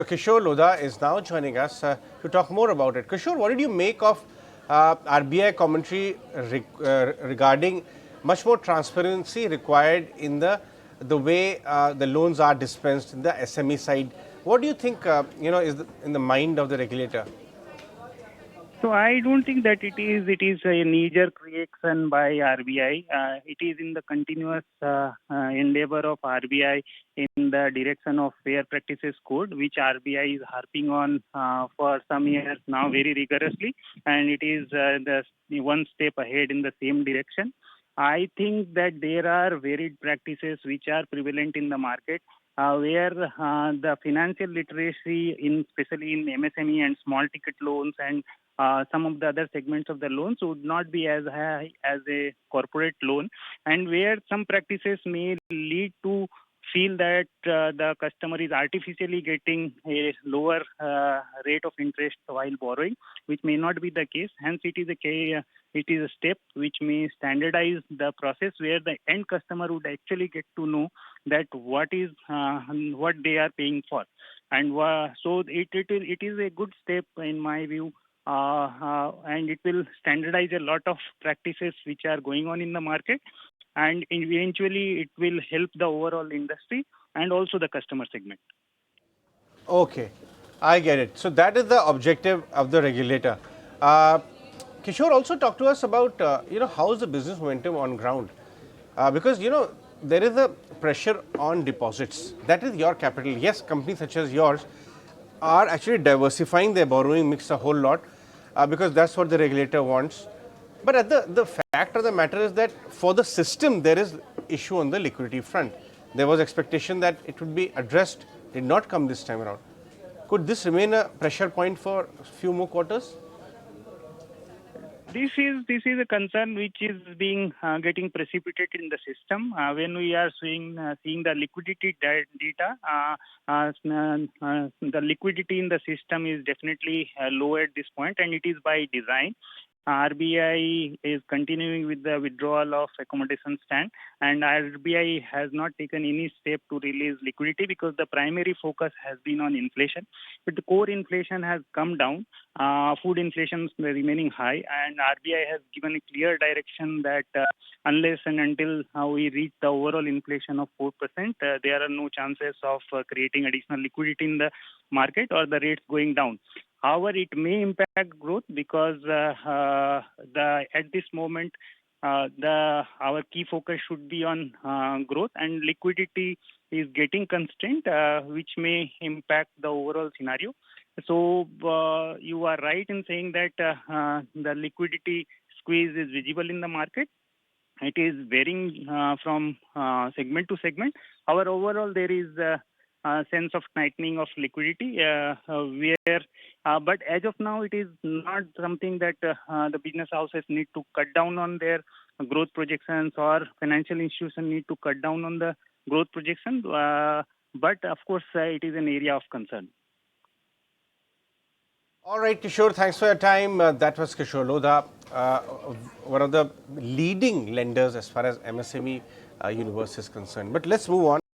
Kishore Lodha is now joining us to talk more about it. Kishore, what did you make of RBI commentary regarding much more transparency required in the way the loans are dispensed in the SME side? What do you think is in the mind of the regulator? So I don't think that it is a knee-jerk reaction by RBI. It is in the continuous endeavor of RBI in the direction of fair practices code, which RBI is harping on for some years now very rigorously, and it is the one step ahead in the same direction. I think that there are varied practices which are prevalent in the market where the financial literacy, especially in MSME and small ticket loans and some of the other segments of the loans would not be as high as a corporate loan, and where some practices may lead to feel that the customer is artificially getting a lower rate of interest while borrowing, which may not be the case. Hence, it is a step which may standardize the process where the end customer would actually get to know that what they are paying for, and so it is a good step in my view. And it will standardize a lot of practices which are going on in the market, and eventually it will help the overall industry and also the customer segment. Okay, I get it. So that is the objective of the regulator. Uh, Kishore also talked to us about how is the business momentum on ground, because there is a pressure on deposits. That is your capital. Yes, companies such as yours are actually diversifying their borrowing mix a whole lot because that's what the regulator wants. But the fact of the matter is that for the system, there is issue on the liquidity front. There was expectation that it would be addressed, did not come this time around. Could this remain a pressure point for a few more quarters? This is a concern which is being getting precipitated in the system when we are seeing the liquidity data. The liquidity in the system is definitely low at this point, and it is by design. RBI is continuing with the withdrawal of accommodation stand, and RBI has not taken any step to release liquidity because the primary focus has been on inflation. But the core inflation has come down, food inflation is remaining high, and RBI has given a clear direction that unless and until we reach the overall inflation of 4%, there are no chances of creating additional liquidity in the market or the rates going down. However, it may impact growth because at this moment, our key focus should be on growth, and liquidity is getting constrained, which may impact the overall scenario. So you are right in saying that the liquidity squeeze is visible in the market. It is varying from segment to segment. However, overall there is a sense of tightening of liquidity but as of now it is not something that the business houses need to cut down on their growth projections or financial institutions need to cut down on the growth projections. But of course, it is an area of concern. All right, Kishore, thanks for your time. That was Kishore Lodha, one of the leading lenders as far as MSME universe is concerned. But let's move on.